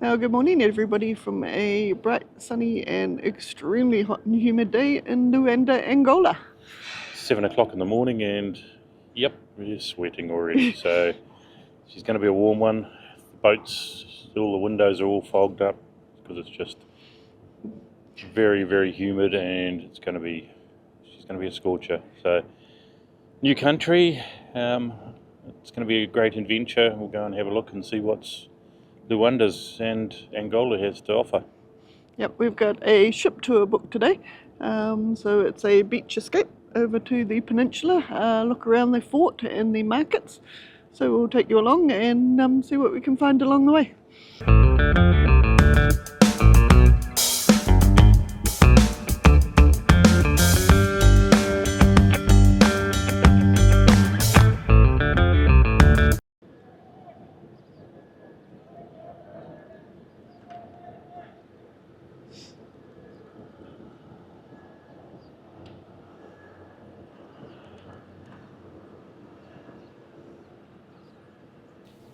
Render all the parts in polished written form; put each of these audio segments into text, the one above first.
Good morning, everybody, from a bright, sunny, and extremely hot and humid day in Luanda, Angola. 7 o'clock in the morning, and yep, we're sweating already. So she's going to be a warm one. The boats, all the windows are all fogged up because it's just very, very humid, and she's going to be a scorcher. So new country, it's going to be a great adventure. We'll go and have a look and see what's Luanda's and Angola has to offer. Yep, we've got a ship tour booked today. So it's a beach escape over to the peninsula, look around the fort and the markets. So we'll take you along and see what we can find along the way.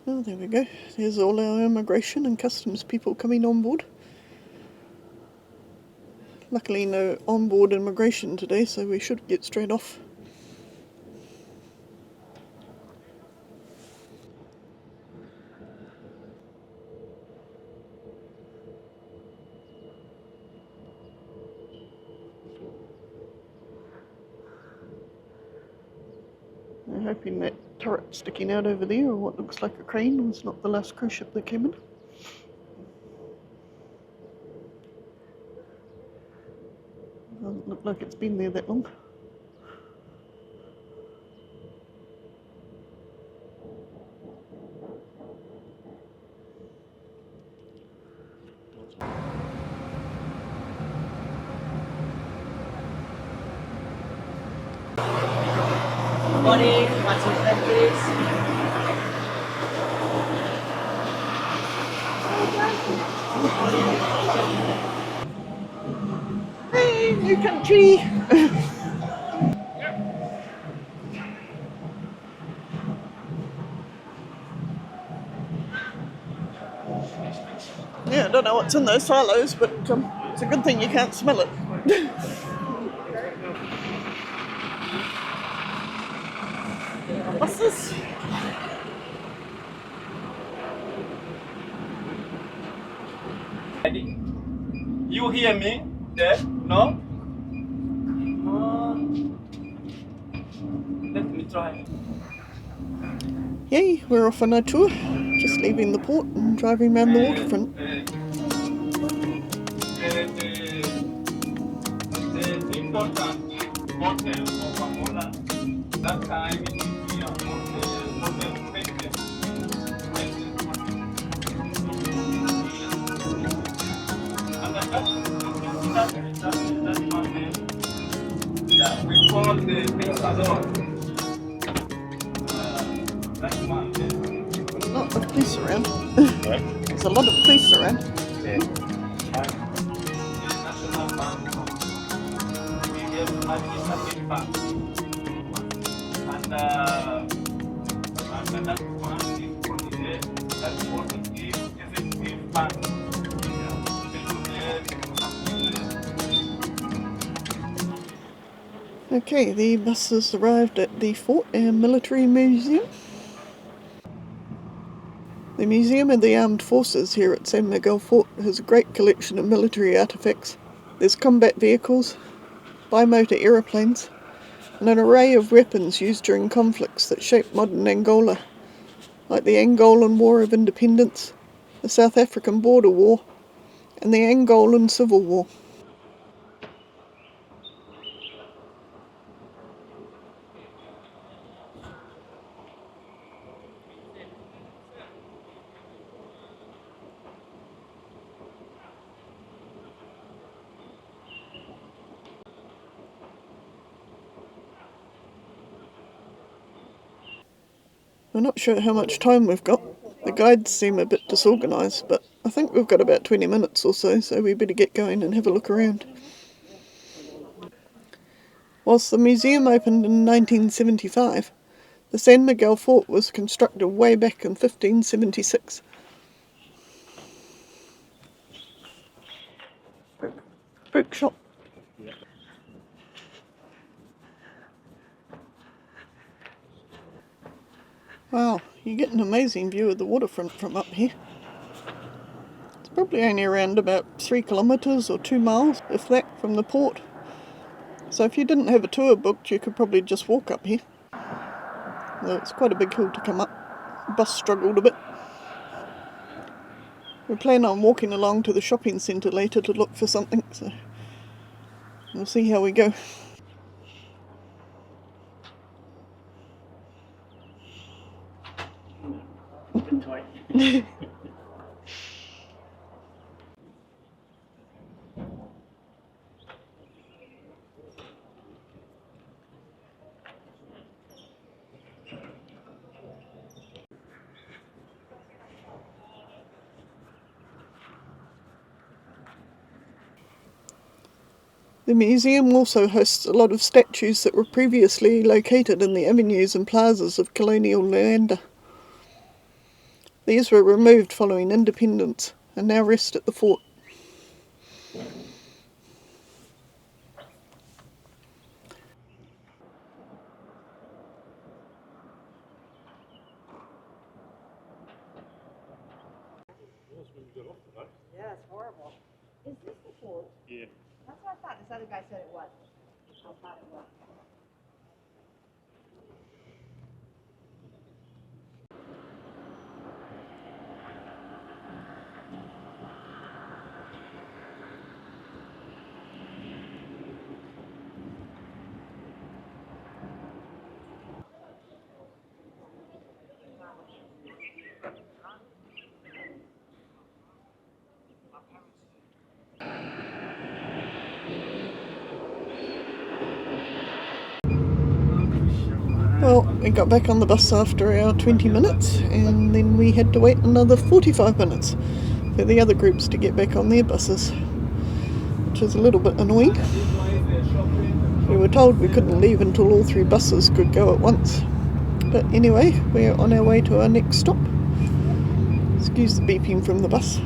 Oh, there we go. There's all our immigration and customs people coming on board. Luckily no on-board immigration today, so we should get straight off. I'm hoping that turret sticking out over there, or what looks like a crane, was not the last cruise ship that came in. Doesn't look like it's been there that long. Morning, what's your name, please? Hey, new country! Yeah, I don't know what's in those silos, but it's a good thing you can't smell it. What's this? You hear me? There? No? Let me try. Yay, we're off on our tour. Just leaving the port and driving around the waterfront. The important hotel of Angola, that time it is here on the president. And that mountain, yeah, we call the Pensador. That mountain. Not the police around. Right? There's a lot of police around. Yeah. National Bank of Miguel Administrative Bank. And that one is considered as what it is effective bank. Okay, the bus has arrived at the fort and military museum. The Museum of the Armed Forces here at San Miguel Fort has a great collection of military artefacts. There's combat vehicles, bimotor aeroplanes, and an array of weapons used during conflicts that shaped modern Angola, like the Angolan War of Independence, the South African Border War, and the Angolan Civil War. I'm not sure how much time we've got. The guides seem a bit disorganised, but I think we've got about 20 minutes or so we better get going and have a look around. Whilst the museum opened in 1975, the San Miguel Fort was constructed way back in 1576. fruit shop. Yeah. Wow, you get an amazing view of the waterfront from up here. It's probably only around about 3 kilometres or 2 miles, if that, from the port. So if you didn't have a tour booked, you could probably just walk up here. Though it's quite a big hill to come up. The bus struggled a bit. We plan on walking along to the shopping centre later to look for something, so we'll see how we go. A bit tight. The museum also hosts a lot of statues that were previously located in the avenues and plazas of colonial Luanda. These were removed following independence and now rest at the fort. Yeah, it's horrible. Is this the fort? Yeah. That's what I thought. This other guy said it was. I thought it was. Well, we got back on the bus after our 20 minutes, and then we had to wait another 45 minutes for the other groups to get back on their buses, which is a little bit annoying. We were told we couldn't leave until all 3 buses could go at once. But anyway, we're on our way to our next stop. Excuse the beeping from the bus.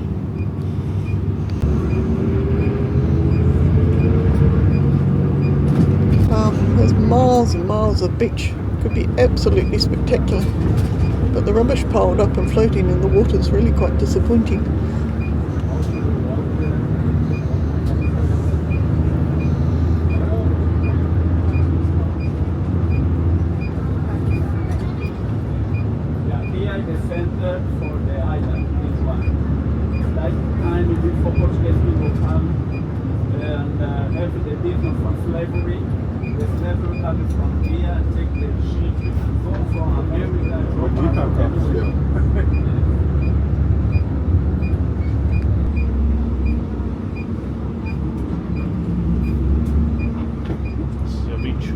Wow, there's miles and miles of beach. Could be absolutely spectacular. But the rubbish piled up and floating in the water is really quite disappointing. Here is the center for the island, this one. Like time before Portuguese people come and have the business from slavery. The slavery coming from here, take the ship, go from America The beach.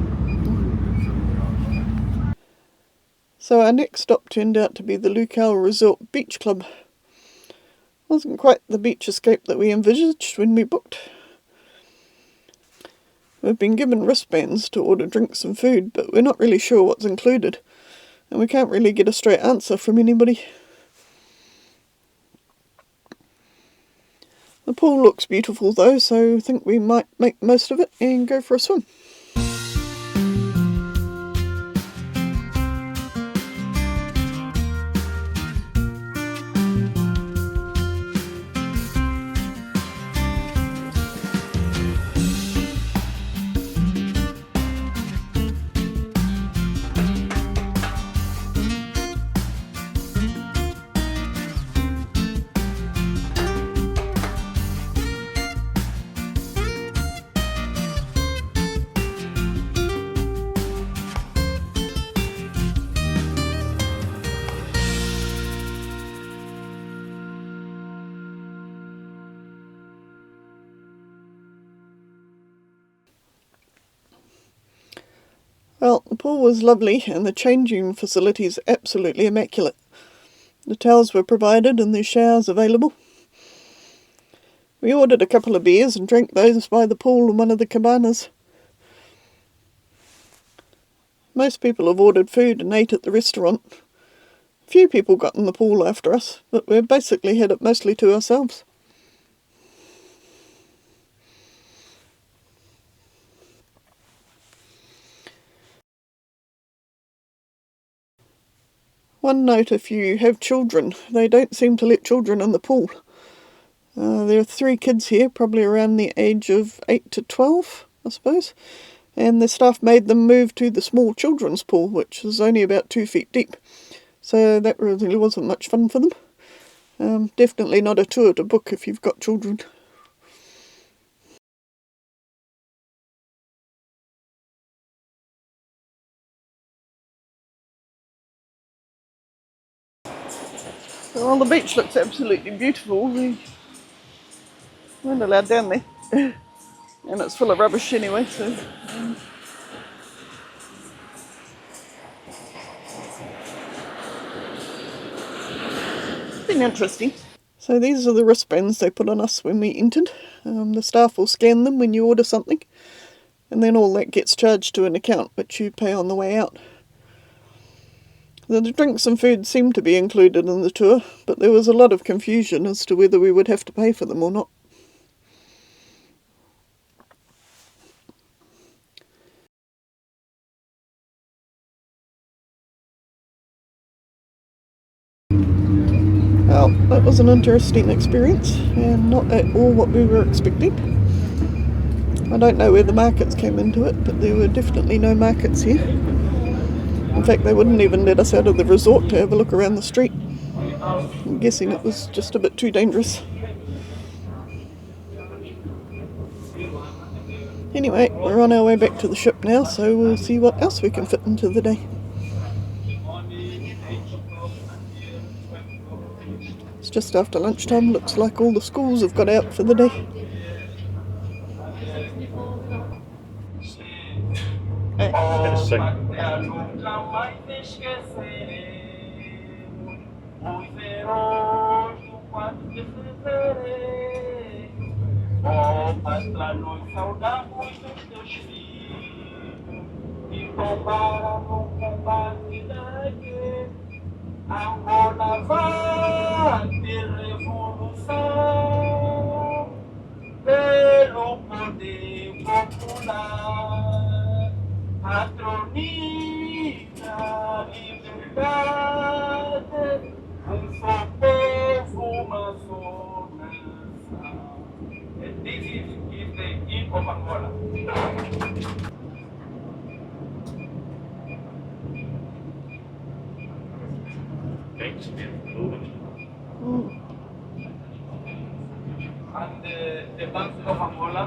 So our next stop turned out to be the Luau Resort Beach Club. Wasn't quite the beach escape that we envisaged when we booked. We've been given wristbands to order drinks and food, but we're not really sure what's included, and we can't really get a straight answer from anybody. The pool looks beautiful though, so I think we might make the most of it and go for a swim. Well, the pool was lovely and the changing facilities absolutely immaculate. The towels were provided and there's showers available. We ordered a couple of beers and drank those by the pool in one of the cabanas. Most people have ordered food and ate at the restaurant. A few people got in the pool after us, but we basically had it mostly to ourselves. One note, if you have children, they don't seem to let children in the pool. There are 3 kids here, probably around the age of 8 to 12, I suppose. And the staff made them move to the small children's pool, which is only about 2 feet deep. So that really wasn't much fun for them. Definitely not a tour to book if you've got children. Well, the beach looks absolutely beautiful. We weren't allowed down there. And it's full of rubbish anyway, so... it's been interesting. So these are the wristbands they put on us when we entered. The staff will scan them when you order something, and then all that gets charged to an account which you pay on the way out. The drinks and food seemed to be included in the tour, but there was a lot of confusion as to whether we would have to pay for them or not. Well, that was an interesting experience, and not at all what we were expecting. I don't know where the markets came into it, but there were definitely no markets here. In fact, they wouldn't even let us out of the resort to have a look around the street. I'm guessing it was just a bit too dangerous. Anyway, we're on our way back to the ship now, so we'll see what else we can fit into the day. It's just after lunchtime, looks like all the schools have got out for the day. Better sing. Angola vai ter revolução pelo poder popular, patronia, liberdade, só povo, uma só nação. This is the hymn of Angola. Thanks, man. And the Bank of Angola.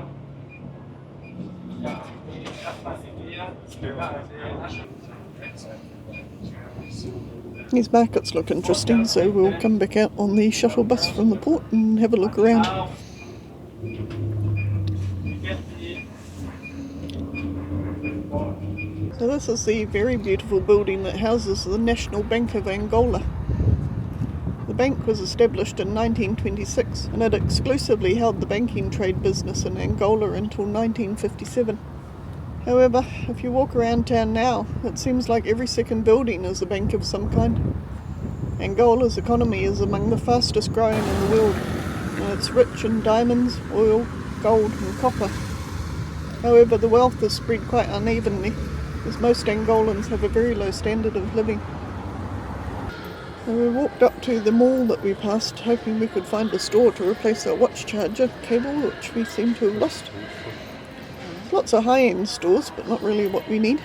These markets look interesting, so we'll come back out on the shuttle bus from the port and have a look around. So this is the very beautiful building that houses the National Bank of Angola. The bank was established in 1926 and it exclusively held the banking trade business in Angola until 1957. However, if you walk around town now, it seems like every second building is a bank of some kind. Angola's economy is among the fastest growing in the world, and it's rich in diamonds, oil, gold and copper. However, the wealth is spread quite unevenly, as most Angolans have a very low standard of living. So we walked up to the mall that we passed, hoping we could find a store to replace our watch charger cable, which we seem to have lost. Lots of high-end stores, but not really what we need.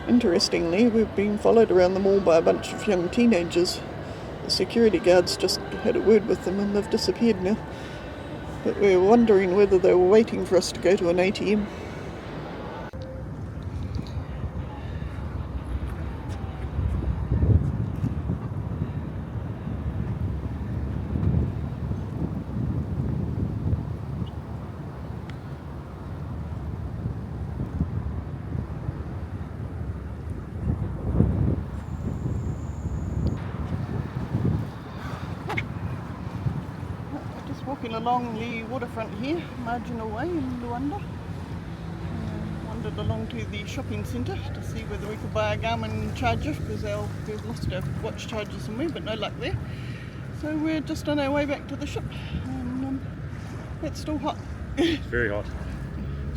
Interestingly, we've been followed around the mall by a bunch of young teenagers. The security guards just had a word with them and they've disappeared now. But we're wondering whether they were waiting for us to go to an ATM. Walking along the waterfront here, Marginal Way in Luanda. Wandered along to the shopping centre to see whether we could buy a Garmin charger because we've lost our watch charger somewhere, but no luck there. So we're just on our way back to the ship, and it's still hot. It's very hot.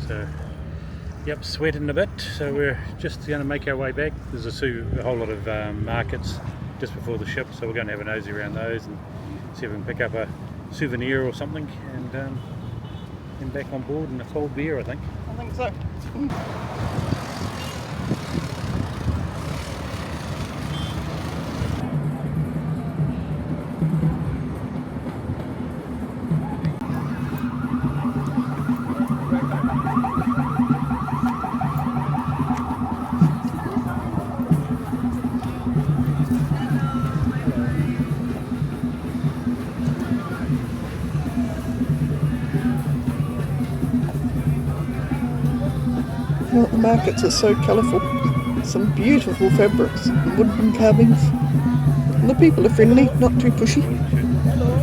So Yep, sweating a bit, so we're just going to make our way back. There's a whole lot of markets just before the ship, so we're going to have a nosy around those and see if we can pick up a souvenir or something, and back on board in a cold beer, I think. I think so. Oh, the markets are so colourful. Some beautiful fabrics and wooden carvings. And the people are friendly, not too pushy. Hello.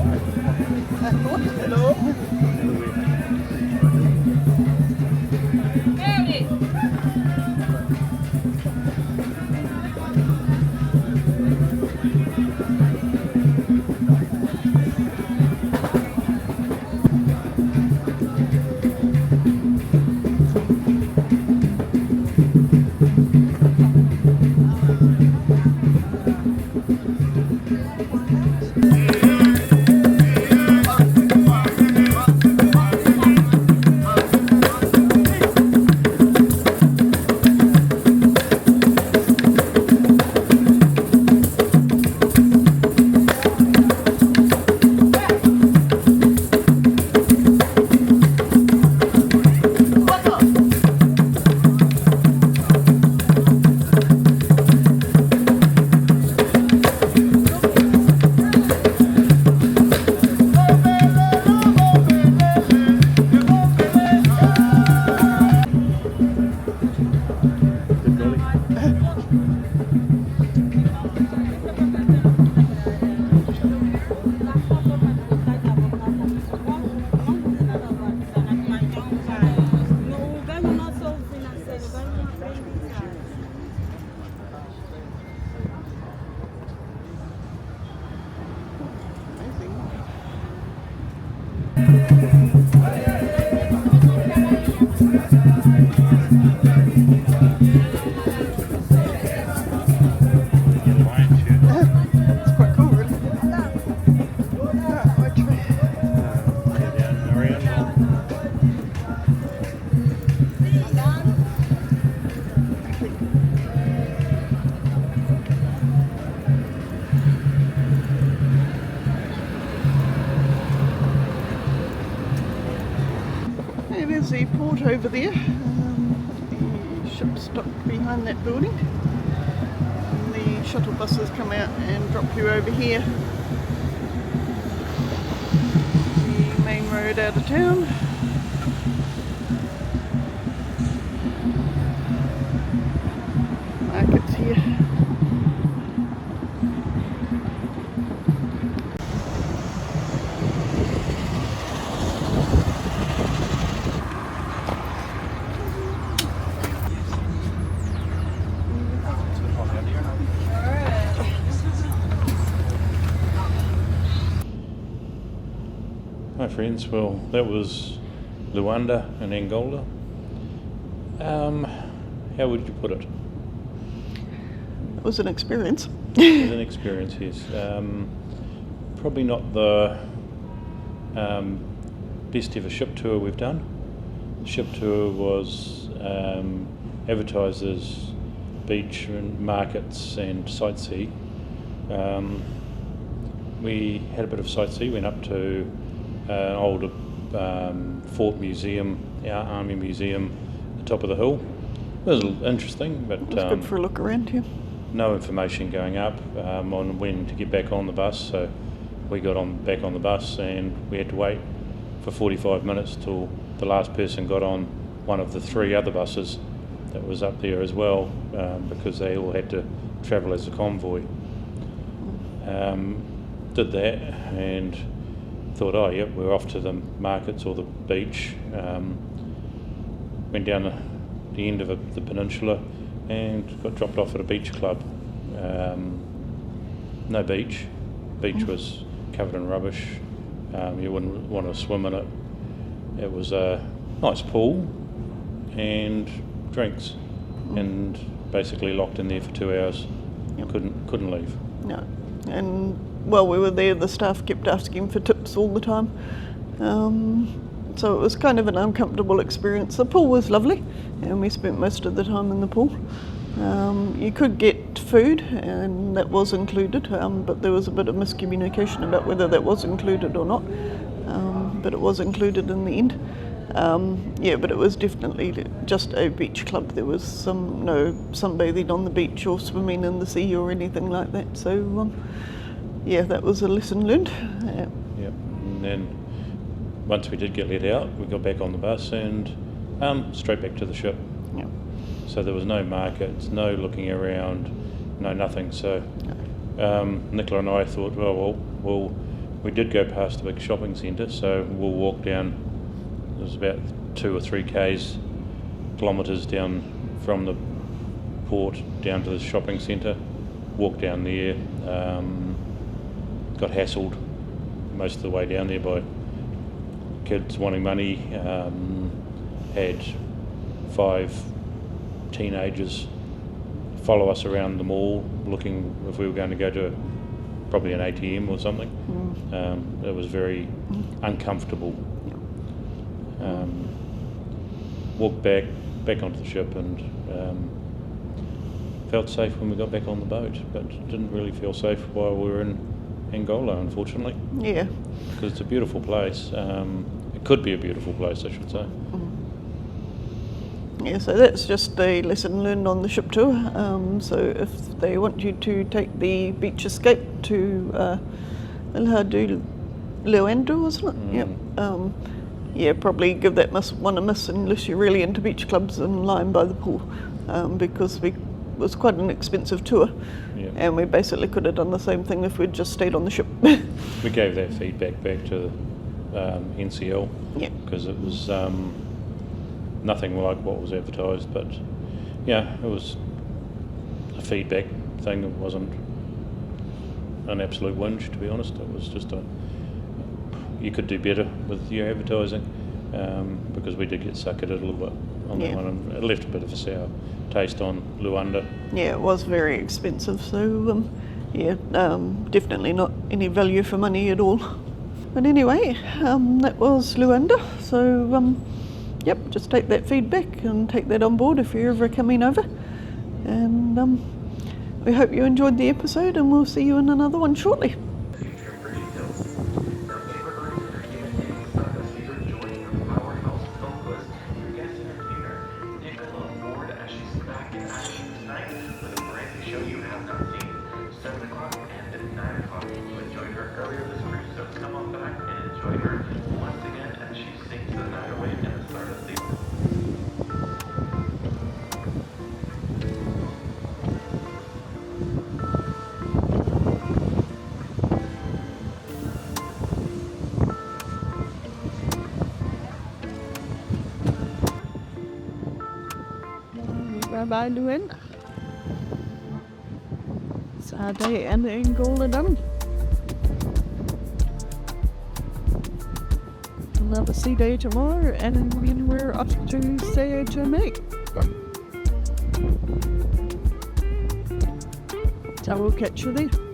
It's quite cool, really. Hey, there's the port over there. The ship's stopped behind that building. And the shuttle buses come out and drop you over here. The main road out of town. Markets here. Hi friends, well that was Luanda in Angola. How would you put it? It was an experience. It was an experience, yes. Probably not the best ever ship tour we've done. The ship tour was advertised as beach and markets and sightsee. We had a bit of sightsee, went up to an old fort museum, our army museum, at the top of the hill. It was interesting, but It was good for a look around here. no information going up on when to get back on the bus, so we got back on the bus and we had to wait for 45 minutes till the last person got on one of the 3 other buses that was up there as well, because they all had to travel as a convoy. Did that and thought, oh yep, we're off to the markets or the beach. Went down the end of the peninsula and got dropped off at a beach club. No beach. Beach was covered in rubbish. You wouldn't want to swim in it. It was a nice pool and drinks, and basically locked in there for 2 hours. Yep. Couldn't leave. No. And while we were there, the staff kept asking for tips all the time. So it was kind of an uncomfortable experience. The pool was lovely, and we spent most of the time in the pool. You could get food, and that was included, but there was a bit of miscommunication about whether that was included or not. But it was included in the end. But it was definitely just a beach club. There was no sunbathing on the beach or swimming in the sea or anything like that. So, that was a lesson learned. Yep. And then once we did get let out, we got back on the bus and straight back to the ship. Yeah. So there was no markets, no looking around, no nothing. So Nicola and I thought, well, we did go past a big shopping centre, so we'll walk down. It was about 2 or 3 kilometres down from the port down to the shopping centre. Walked down there, got hassled most of the way down there by kids wanting money. Had 5 teenagers follow us around the mall looking if we were going to go to probably an ATM or something. It was very uncomfortable. Walked back onto the ship and felt safe when we got back on the boat, but didn't really feel safe while we were in Angola, unfortunately. Yeah. Because it's a beautiful place. It could be a beautiful place, I should say. Yeah, so that's just a lesson learned on the ship tour. So if they want you to take the beach escape to Luanda, wasn't it? Yep. Probably give that one a miss unless you're really into beach clubs and lying by the pool, because it was quite an expensive tour. Yeah. And we basically could have done the same thing if we'd just stayed on the ship. We gave that feedback back to NCL, because it was nothing like what was advertised, but it was a feedback thing. It wasn't an absolute whinge, to be honest. It was just you could do better with your advertising, because we did get suckered a little bit on that one, and it left a bit of a sour taste on Luanda. Yeah, it was very expensive, so definitely not any value for money at all. But anyway, that was Luanda, so just take that feedback and take that on board if you're ever coming over. And we hope you enjoyed the episode, and we'll see you in another one shortly. Bye-bye, Luanda. It's our day in Angola done. Another sea day tomorrow, and then we're off to Sao Tome. So we'll catch you there.